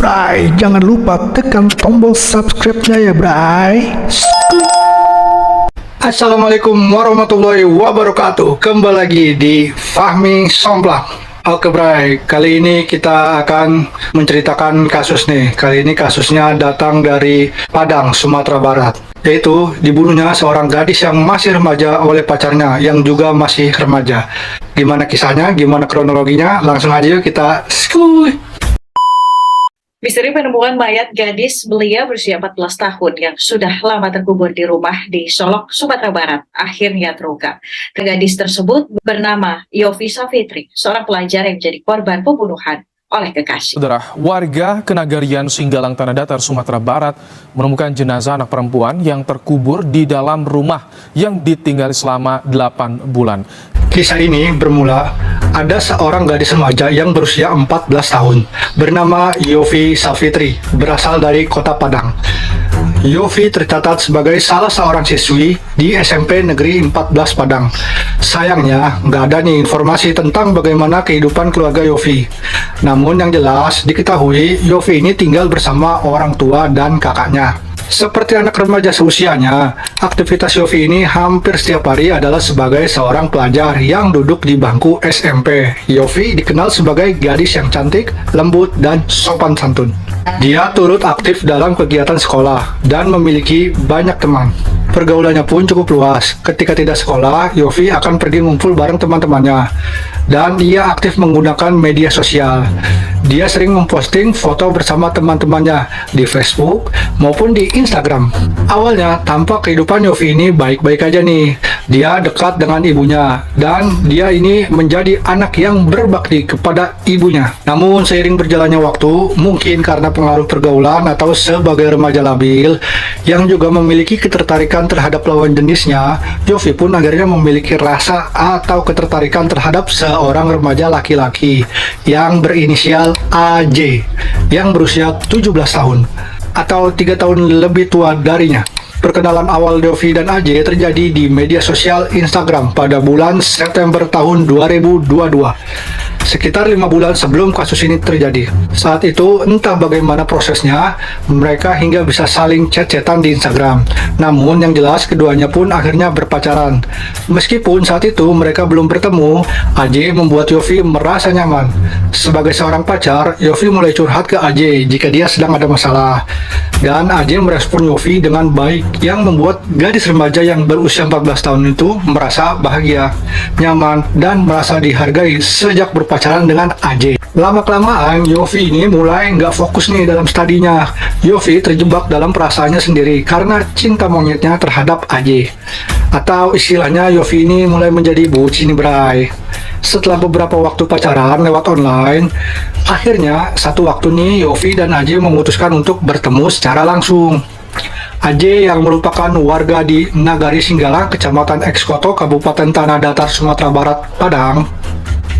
Bray, jangan lupa tekan tombol subscribe-nya ya, Bray. Assalamualaikum warahmatullahi wabarakatuh. Kembali lagi di Fahmi Somplak. Oke, Bray, kali ini kita akan menceritakan kasus nih. Kali ini kasusnya datang dari Padang, Sumatera Barat. Yaitu dibunuhnya seorang gadis yang masih remaja oleh pacarnya yang juga masih remaja. Gimana kisahnya, gimana kronologinya? Langsung aja yuk kita skuy. Misteri penemuan mayat gadis belia berusia 14 tahun yang sudah lama terkubur di rumah di Solok, Sumatera Barat akhirnya terungkap. Gadis tersebut bernama Yofi Safitri, seorang pelajar yang menjadi korban pembunuhan oleh kekasih. Saudara, warga Kenagarian Singgalang Tanah Datar, Sumatera Barat menemukan jenazah anak perempuan yang terkubur di dalam rumah yang ditinggali selama 8 bulan. Kisah ini bermula ada seorang gadis remaja yang berusia 14 tahun bernama Yofi Safitri, berasal dari kota Padang. Yofi tercatat sebagai salah seorang siswi di SMP Negeri 14 Padang. Sayangnya, nggak ada nih informasi tentang bagaimana kehidupan keluarga Yofi. Namun yang jelas diketahui Yofi ini tinggal bersama orang tua dan kakaknya. Seperti anak remaja seusianya, aktivitas Yofi ini hampir setiap hari adalah sebagai seorang pelajar yang duduk di bangku SMP. Yofi dikenal sebagai gadis yang cantik, lembut, dan sopan santun. Dia turut aktif dalam kegiatan sekolah dan memiliki banyak teman. Pergaulannya pun cukup luas. Ketika tidak sekolah, Yofi akan pergi ngumpul bareng teman-temannya. Dan ia aktif menggunakan media sosial. Dia sering memposting foto bersama teman-temannya di Facebook maupun di Instagram. Awalnya tampak kehidupan Yofi ini baik-baik aja nih. Dia dekat dengan ibunya dan dia ini menjadi anak yang berbakti kepada ibunya. Namun seiring berjalannya waktu, mungkin karena pengaruh pergaulan atau sebagai remaja labil yang juga memiliki ketertarikan terhadap lawan jenisnya, Yofi pun akhirnya memiliki rasa atau ketertarikan terhadap seorang remaja laki-laki yang berinisial AJ yang berusia 17 tahun atau 3 tahun lebih tua darinya. Perkenalan awal Yofi dan AJ terjadi di media sosial Instagram pada bulan September tahun 2022. Sekitar 5 bulan sebelum kasus ini terjadi. Saat itu entah bagaimana prosesnya, mereka hingga bisa saling chat-chatan di Instagram. Namun yang jelas keduanya pun akhirnya berpacaran. Meskipun saat itu mereka belum bertemu, AJ membuat Yofi merasa nyaman. Sebagai seorang pacar, Yofi mulai curhat ke AJ jika dia sedang ada masalah. Dan AJ merespon Yofi dengan baik yang membuat gadis remaja yang berusia 14 tahun itu merasa bahagia, nyaman, dan merasa dihargai sejak berpacaran dengan AJ. Lama-kelamaan, Yofi ini mulai nggak fokus nih dalam studinya. Yofi terjebak dalam perasaannya sendiri karena cinta monyetnya terhadap AJ. Atau istilahnya Yofi ini mulai menjadi bucin Bray. Setelah beberapa waktu pacaran lewat online, akhirnya satu waktu nih Yofi dan AJ memutuskan untuk bertemu secara langsung. AJ yang merupakan warga di Nagari Singgalang, Kecamatan Ekskoto, Kabupaten Tanah Datar, Sumatera Barat, Padang,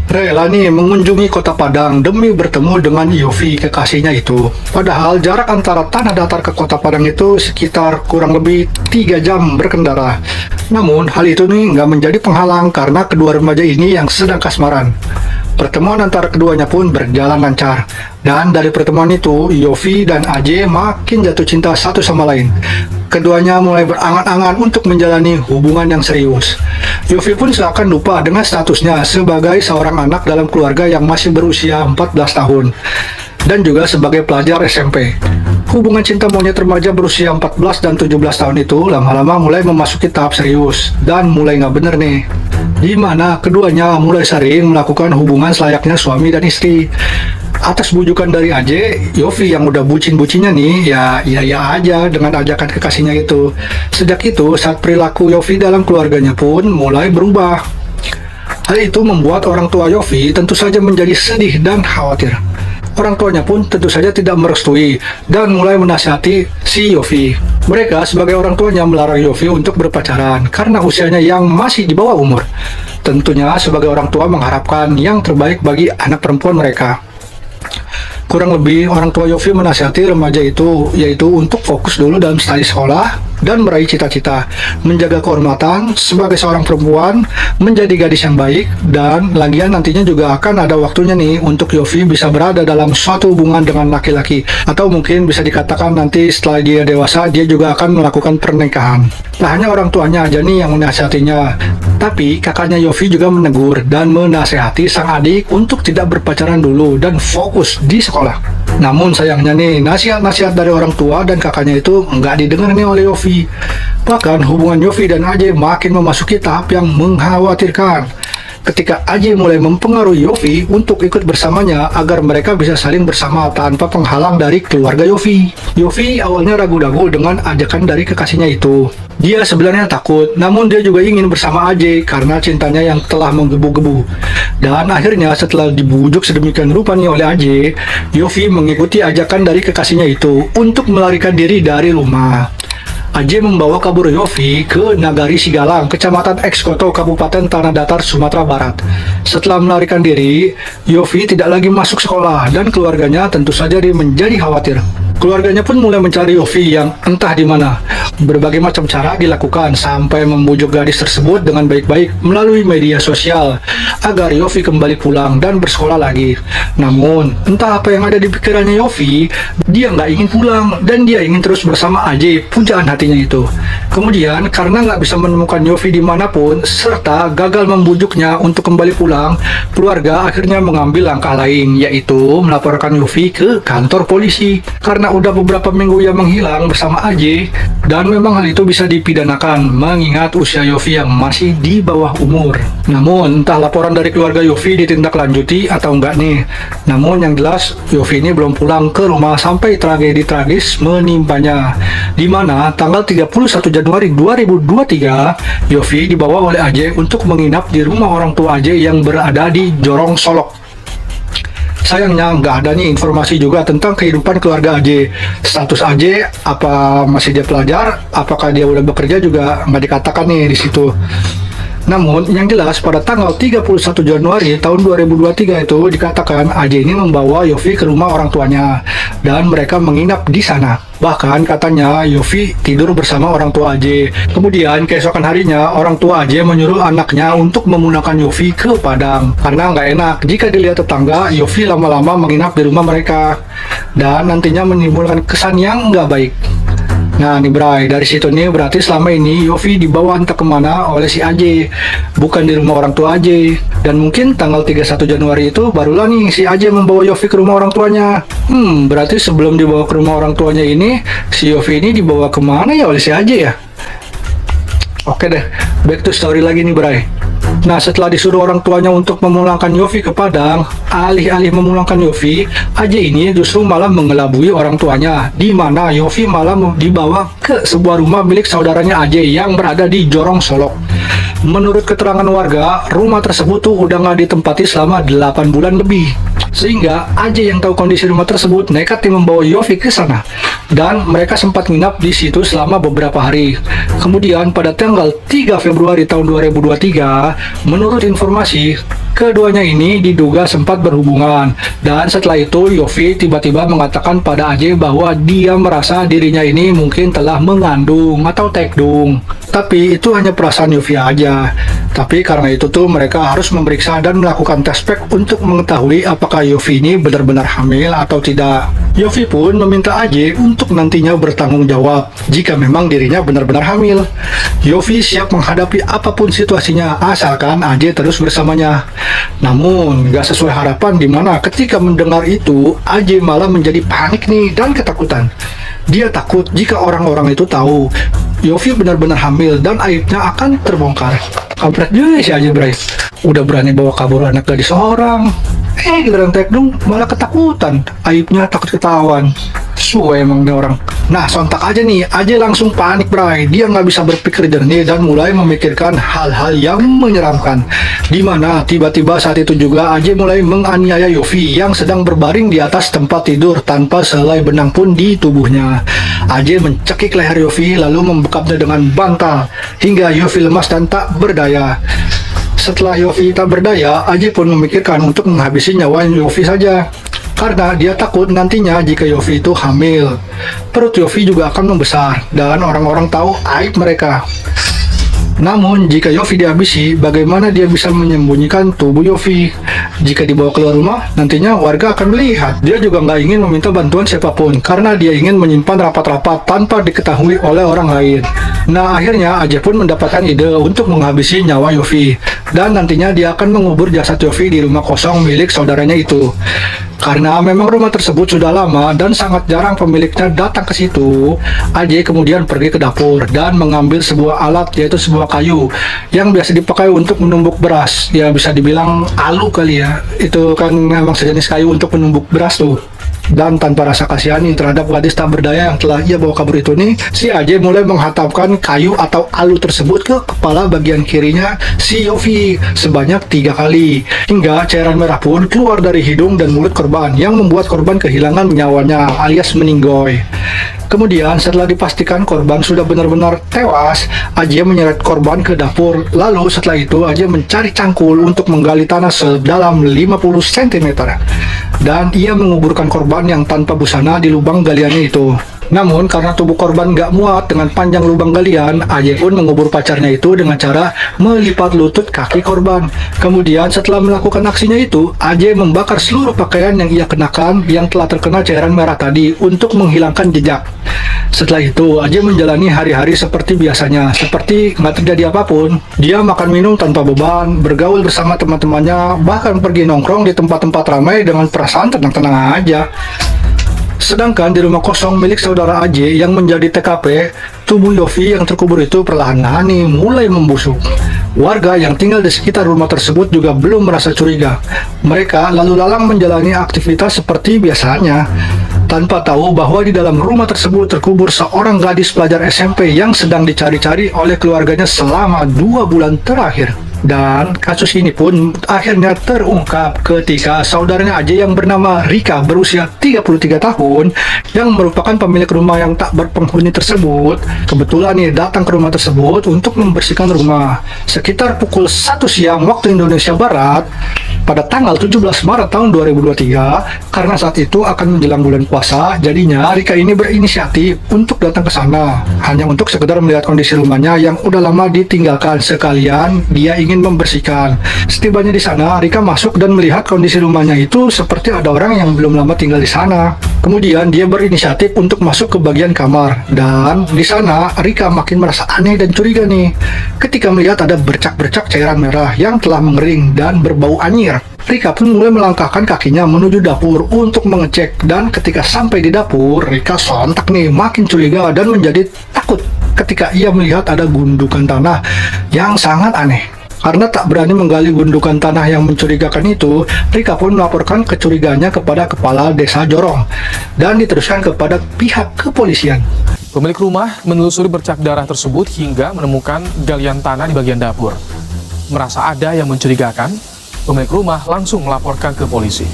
rela nih mengunjungi kota Padang demi bertemu dengan Yofi, kekasihnya itu. Padahal jarak antara Tanah Datar ke kota Padang itu sekitar kurang lebih 3 jam berkendara. Namun hal itu nih nggak menjadi penghalang karena kedua remaja ini yang sedang kasmaran. Pertemuan antara keduanya pun berjalan lancar. Dan dari pertemuan itu, Yofi dan AJ makin jatuh cinta satu sama lain. Keduanya mulai berangan-angan untuk menjalani hubungan yang serius. Yofi pun seakan lupa dengan statusnya sebagai seorang anak dalam keluarga yang masih berusia 14 tahun. Dan juga sebagai pelajar SMP. Hubungan cinta monyet remaja berusia 14 dan 17 tahun itu lama-lama mulai memasuki tahap serius. Dan mulai nggak bener nih. Di mana keduanya mulai sering melakukan hubungan selayaknya suami dan istri. Atas bujukan dari AJ, Yofi yang udah bucin-bucinnya nih, ya aja dengan ajakan kekasihnya itu. Sejak itu, saat perilaku Yofi dalam keluarganya pun mulai berubah. Hal itu membuat orang tua Yofi tentu saja menjadi sedih dan khawatir. Orang tuanya pun tentu saja tidak merestui dan mulai menasihati si Yofi. Mereka sebagai orang tuanya melarang Yofi untuk berpacaran karena usianya yang masih di bawah umur. Tentunya sebagai orang tua mengharapkan yang terbaik bagi anak perempuan mereka. Kurang lebih orang tua Yofi menasihati remaja itu yaitu untuk fokus dulu dalam studi sekolah dan meraih cita-cita, menjaga kehormatan sebagai seorang perempuan, menjadi gadis yang baik, dan lagian nantinya juga akan ada waktunya nih untuk Yofi bisa berada dalam suatu hubungan dengan laki-laki, atau mungkin bisa dikatakan nanti setelah dia dewasa dia juga akan melakukan pernikahan. Tak hanya orang tuanya aja nih yang menasihatinya, tapi kakaknya Yofi juga menegur dan menasehati sang adik untuk tidak berpacaran dulu dan fokus di sekolah. Namun sayangnya nih, nasihat-nasihat dari orang tua dan kakaknya itu nggak didengar nih oleh Yofi. Bahkan hubungan Yofi dan AJ makin memasuki tahap yang mengkhawatirkan. Ketika AJ mulai mempengaruhi Yofi untuk ikut bersamanya agar mereka bisa saling bersama tanpa penghalang dari keluarga Yofi. Yofi awalnya ragu-ragu dengan ajakan dari kekasihnya itu. Dia sebenarnya takut, namun dia juga ingin bersama AJ karena cintanya yang telah menggebu-gebu. Dan akhirnya setelah dibujuk sedemikian rupa nih oleh AJ, Yofi mengikuti ajakan dari kekasihnya itu untuk melarikan diri dari rumah. AJ membawa kabur Yofi ke Nagari Sigalang, Kecamatan Ekskoto, Kabupaten Tanah Datar, Sumatera Barat. Setelah melarikan diri, Yofi tidak lagi masuk sekolah dan keluarganya tentu saja menjadi khawatir. Keluarganya pun mulai mencari Yofi yang entah di mana. Berbagai macam cara dilakukan sampai membujuk gadis tersebut dengan baik-baik melalui media sosial agar Yofi kembali pulang dan bersekolah lagi. Namun, entah apa yang ada di pikirannya Yofi, dia nggak ingin pulang dan dia ingin terus bersama AJ, pujaan hatinya itu. Kemudian, karena nggak bisa menemukan Yofi dimanapun, serta gagal membujuknya untuk kembali pulang, keluarga akhirnya mengambil langkah lain, yaitu melaporkan Yofi ke kantor polisi. Karena udah beberapa minggu ia menghilang bersama AJ, dan memang hal itu bisa dipidanakan mengingat usia Yofi yang masih di bawah umur. Namun, entah laporan dari keluarga Yofi ditindaklanjuti atau enggak nih. Namun yang jelas, Yofi ini belum pulang ke rumah sampai tragedi tragis menimpanya. Di mana tanggal 31 Januari 2023, Yofi dibawa oleh AJ untuk menginap di rumah orang tua AJ yang berada di Jorong, Solok. Sayangnya nggak ada nih informasi juga tentang kehidupan keluarga AJ. Status AJ, apa masih dia pelajar, apakah dia udah bekerja juga nggak dikatakan nih di situ. Namun, yang jelas pada tanggal 31 Januari tahun 2023 itu dikatakan AJ ini membawa Yofi ke rumah orang tuanya dan mereka menginap di sana. Bahkan katanya Yofi tidur bersama orang tua AJ. Kemudian keesokan harinya orang tua AJ menyuruh anaknya untuk memulangkan Yofi ke Padang karena nggak enak jika dilihat tetangga Yofi lama-lama menginap di rumah mereka dan nantinya menimbulkan kesan yang nggak baik. Nah nih Bray, dari situ nih berarti selama ini Yofi dibawa entah kemana oleh si AJ, bukan di rumah orang tua AJ. Dan mungkin tanggal 31 Januari itu barulah nih si AJ membawa Yofi ke rumah orang tuanya. Berarti sebelum dibawa ke rumah orang tuanya ini, si Yofi ini dibawa kemana ya oleh si AJ ya? Oke deh, back to story lagi nih Bray. Nah setelah disuruh orang tuanya untuk memulangkan Yofi ke Padang, alih-alih memulangkan Yofi, AJ ini justru malah mengelabui orang tuanya, di mana Yofi malah dibawa ke sebuah rumah milik saudaranya AJ yang berada di Jorong, Solok. Menurut keterangan warga, rumah tersebut tuh udah nggak ditempati selama 8 bulan lebih. Sehingga AJ yang tahu kondisi rumah tersebut nekat membawa Yofi ke sana. Dan mereka sempat nginap di situ selama beberapa hari. Kemudian pada tanggal 3 Februari tahun 2023, menurut informasi, keduanya ini diduga sempat berhubungan. Dan setelah itu Yofi tiba-tiba mengatakan pada AJ bahwa dia merasa dirinya ini mungkin telah mengandung atau tekdung. Tapi itu hanya perasaan Yofi aja. Tapi karena itu tuh mereka harus memeriksa dan melakukan tes pack untuk mengetahui apakah Yofi ini benar-benar hamil atau tidak. Yofi pun meminta AJ untuk nantinya bertanggung jawab jika memang dirinya benar-benar hamil. Yofi siap menghadapi apapun situasinya asalkan AJ terus bersamanya. Namun gak sesuai harapan, dimana ketika mendengar itu AJ malah menjadi panik nih dan ketakutan. Dia takut jika orang-orang itu tahu Yofi benar-benar hamil dan aibnya akan terbongkar. Kampret juga si AJ Bray. Udah berani bawa kabur anak gadis orang, giliran tekdung malah ketakutan, aibnya takut ketahuan. Suwe emang nih orang. Nah sontak aja nih, AJ langsung panik Bray. Dia nggak bisa berpikir jernih dan mulai memikirkan hal-hal yang menyeramkan. Dimana tiba-tiba saat itu juga AJ mulai menganiaya Yofi yang sedang berbaring di atas tempat tidur tanpa selai benang pun di tubuhnya. AJ mencekik leher Yofi lalu membekapnya dengan bantal hingga Yofi lemas dan tak berdaya. Setelah Yofi tak berdaya, AJ pun memikirkan untuk menghabisi nyawa Yofi saja. karena dia takut nantinya jika Yofi itu hamil, perut Yofi juga akan membesar dan orang-orang tahu aib mereka. Namun, jika Yofi dihabisi, bagaimana dia bisa menyembunyikan tubuh Yofi? Jika dibawa keluar rumah, nantinya warga akan melihat. Dia juga nggak ingin meminta bantuan siapapun, karena dia ingin menyimpan rapat-rapat tanpa diketahui oleh orang lain. Nah, akhirnya Ajay pun mendapatkan ide untuk menghabisi nyawa Yofi. Dan nantinya dia akan mengubur jasad Yofi di rumah kosong milik saudaranya itu. Karena memang rumah tersebut sudah lama dan sangat jarang pemiliknya datang ke situ, Ajay kemudian pergi ke dapur dan mengambil sebuah alat, yaitu sebuah kayu yang biasa dipakai untuk menumbuk beras. Ya bisa dibilang alu kali ya, itu kan memang sejenis kayu untuk menumbuk beras tuh. Dan tanpa rasa kasihani terhadap gadis tak berdaya yang telah ia bawa kabur itu nih, si Ajay mulai menghantamkan kayu atau alu tersebut ke kepala bagian kirinya si Yofi sebanyak 3 kali, hingga cairan merah pun keluar dari hidung dan mulut korban yang membuat korban kehilangan nyawanya alias meninggoy. Kemudian setelah dipastikan korban sudah benar-benar tewas, Ajay menyeret korban ke dapur. Lalu setelah itu Ajay mencari cangkul untuk menggali tanah sedalam 50 cm. Dan ia menguburkan korban yang tanpa busana di lubang galiannya itu. Namun karena tubuh korban gak muat dengan panjang lubang galian, Ajay pun mengubur pacarnya itu dengan cara melipat lutut kaki korban. Kemudian setelah melakukan aksinya itu, Ajay membakar seluruh pakaian yang ia kenakan yang telah terkena cairan merah tadi untuk menghilangkan jejak. Setelah itu, Ajay menjalani hari-hari seperti biasanya, seperti nggak terjadi apapun. Dia makan minum tanpa beban, bergaul bersama teman-temannya, bahkan pergi nongkrong di tempat-tempat ramai dengan perasaan tenang-tenang aja. Sedangkan di rumah kosong milik saudara Ajay yang menjadi TKP, tubuh Yofi yang terkubur itu perlahan-lahan mulai membusuk. Warga yang tinggal di sekitar rumah tersebut juga belum merasa curiga. Mereka lalu lalang menjalani aktivitas seperti biasanya, tanpa tahu bahwa di dalam rumah tersebut terkubur seorang gadis pelajar SMP yang sedang dicari-cari oleh keluarganya selama 2 bulan terakhir. Dan kasus ini pun akhirnya terungkap ketika saudaranya Ajay yang bernama Rika berusia 33 tahun yang merupakan pemilik rumah yang tak berpenghuni tersebut kebetulan datang ke rumah tersebut untuk membersihkan rumah sekitar pukul 1 siang waktu Indonesia Barat pada tanggal 17 Maret tahun 2023. Karena saat itu akan menjelang bulan puasa, jadinya Rika ini berinisiatif untuk datang ke sana hanya untuk sekedar melihat kondisi rumahnya yang udah lama ditinggalkan, sekalian dia ingin membersihkan. Setibanya di sana, Rika masuk dan melihat kondisi rumahnya itu seperti ada orang yang belum lama tinggal di sana. Kemudian dia berinisiatif untuk masuk ke bagian kamar, dan di sana Rika makin merasa aneh dan curiga nih ketika melihat ada bercak-bercak cairan merah yang telah mengering dan berbau anyir. Rika pun mulai melangkahkan kakinya menuju dapur untuk mengecek, dan ketika sampai di dapur, Rika sontak makin curiga dan menjadi takut ketika ia melihat ada gundukan tanah yang sangat aneh. Karena tak berani menggali gundukan tanah yang mencurigakan itu, Rika pun melaporkan kecurigaannya kepada kepala desa Jorong dan diteruskan kepada pihak kepolisian. Pemilik rumah menelusuri bercak darah tersebut hingga menemukan galian tanah di bagian dapur. Merasa ada yang mencurigakan, pemilik rumah langsung melaporkan ke polisi.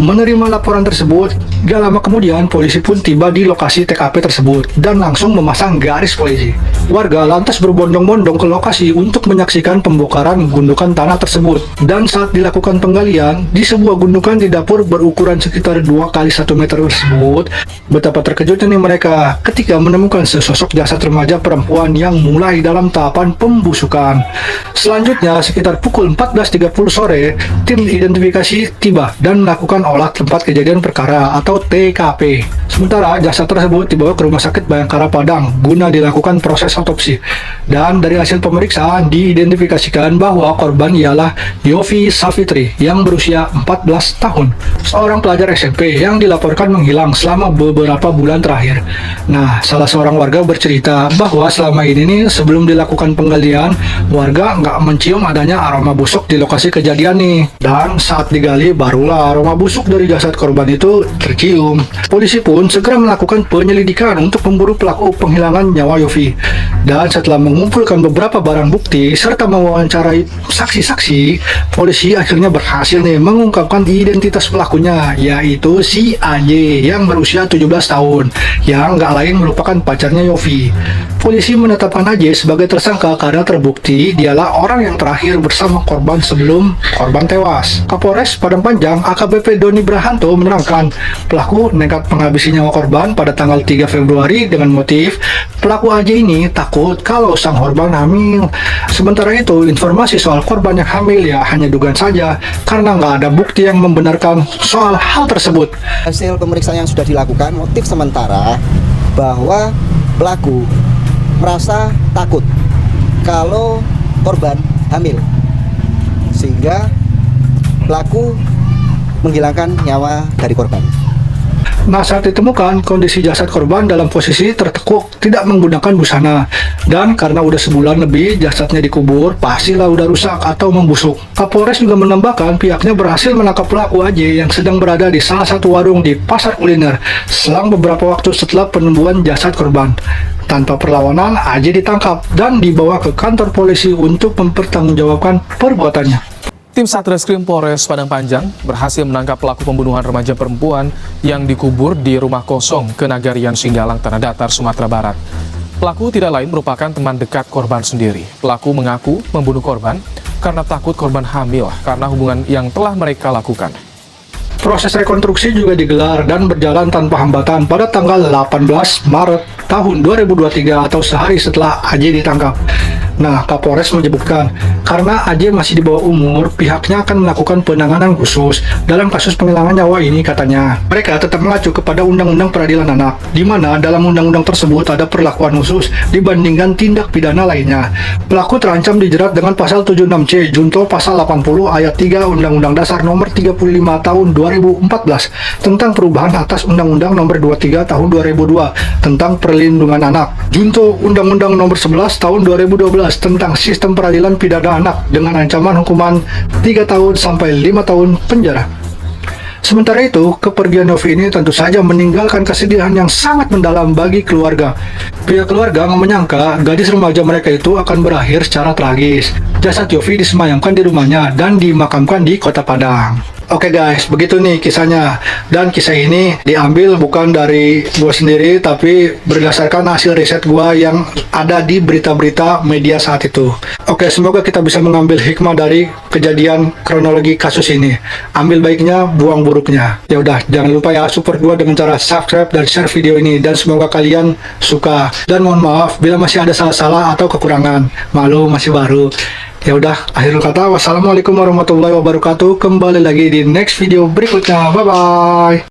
Menerima laporan tersebut, gak lama kemudian polisi pun tiba di lokasi TKP tersebut dan langsung memasang garis polisi. Warga lantas berbondong-bondong ke lokasi untuk menyaksikan pembongkaran gundukan tanah tersebut. Dan saat dilakukan penggalian, di sebuah gundukan di dapur berukuran sekitar 2 kali 1 meter tersebut, betapa terkejutnya mereka ketika menemukan sesosok jasad remaja perempuan yang mulai dalam tahapan pembusukan. Selanjutnya, sekitar pukul 14.30 sore, tim identifikasi tiba dan melakukan olah tempat kejadian perkara atau TKP. Sementara jasad tersebut dibawa ke Rumah Sakit Bayangkara Padang guna dilakukan proses otopsi. Dan dari hasil pemeriksaan diidentifikasikan bahwa korban ialah Yofi Savitri yang berusia 14 tahun, seorang pelajar SMP yang dilaporkan menghilang selama beberapa bulan terakhir. Nah, salah seorang warga bercerita bahwa selama ini sebelum dilakukan penggalian, warga nggak mencium adanya aroma busuk di lokasi kejadian nih. Dan saat digali barulah aroma busuk busuk dari jasad korban itu tercium. Polisi pun segera melakukan penyelidikan untuk memburu pelaku penghilangan nyawa Yofi. Dan setelah mengumpulkan beberapa barang bukti serta mewawancarai saksi-saksi, polisi akhirnya berhasil nih mengungkapkan identitas pelakunya, yaitu si AJ yang berusia 17 tahun, yang nggak lain merupakan pacarnya Yofi. Polisi menetapkan AJ sebagai tersangka karena terbukti dialah orang yang terakhir bersama korban sebelum korban tewas. Kapolres Padang Panjang AKBP Doni Brahanto menerangkan pelaku nekat menghabisi nyawa korban pada tanggal 3 Februari dengan motif pelaku AJ ini takut kalau sang korban hamil. Sementara itu, informasi soal korban yang hamil ya hanya dugaan saja karena nggak ada bukti yang membenarkan soal hal tersebut. Hasil pemeriksaan yang sudah dilakukan, motif sementara bahwa pelaku merasa takut kalau korban hamil, sehingga pelaku menghilangkan nyawa dari korban. Nah, saat ditemukan, kondisi jasad korban dalam posisi tertekuk, tidak menggunakan busana. Dan karena udah sebulan lebih jasadnya dikubur, pastilah udah rusak atau membusuk. Kapolres juga menambahkan pihaknya berhasil menangkap pelaku AJ yang sedang berada di salah satu warung di pasar kuliner selang beberapa waktu setelah penemuan jasad korban. Tanpa perlawanan, AJ ditangkap dan dibawa ke kantor polisi untuk mempertanggungjawabkan perbuatannya. Tim Satreskrim Polres Padang Panjang berhasil menangkap pelaku pembunuhan remaja perempuan yang dikubur di rumah kosong Kenagarian Singgalang, Tanah Datar, Sumatera Barat. Pelaku tidak lain merupakan teman dekat korban sendiri. Pelaku mengaku membunuh korban karena takut korban hamil karena hubungan yang telah mereka lakukan. Proses rekonstruksi juga digelar dan berjalan tanpa hambatan pada tanggal 18 Maret tahun 2023 atau sehari setelah AJ ditangkap. Nah, Kapolres menyebutkan, karena AJ masih di bawah umur, pihaknya akan melakukan penanganan khusus dalam kasus penghilangan nyawa ini, katanya. Mereka tetap mengacu kepada Undang-Undang Peradilan Anak, di mana dalam undang-undang tersebut ada perlakuan khusus dibandingkan tindak pidana lainnya. Pelaku terancam dijerat dengan pasal 76C, junto pasal 80 ayat 3 Undang-Undang Dasar Nomor 35 Tahun 2014 tentang perubahan atas Undang-Undang Nomor 23 Tahun 2002 tentang perlindungan anak, junto Undang-Undang Nomor 11 Tahun 2012 tentang sistem peradilan pidana anak dengan ancaman hukuman 3 tahun sampai 5 tahun penjara. Sementara itu, kepergian Yofi ini tentu saja meninggalkan kesedihan yang sangat mendalam bagi keluarga. Pihak keluarga menyangka gadis remaja mereka itu akan berakhir secara tragis. Jasad Yofi disemayamkan di rumahnya dan dimakamkan di Kota Padang. Oke guys, begitu nih kisahnya. Dan kisah ini diambil bukan dari gue sendiri, tapi berdasarkan hasil riset gue yang ada di berita-berita media saat itu. Oke, semoga kita bisa mengambil hikmah dari kejadian kronologi kasus ini. Ambil baiknya, buang buruknya. Ya udah, jangan lupa ya support gue dengan cara subscribe dan share video ini. Dan semoga kalian suka. Dan mohon maaf bila masih ada salah-salah atau kekurangan. Malu, masih baru. Ya udah, akhirul kata, wassalamualaikum warahmatullahi wabarakatuh. Kembali lagi di next video berikutnya. Bye bye.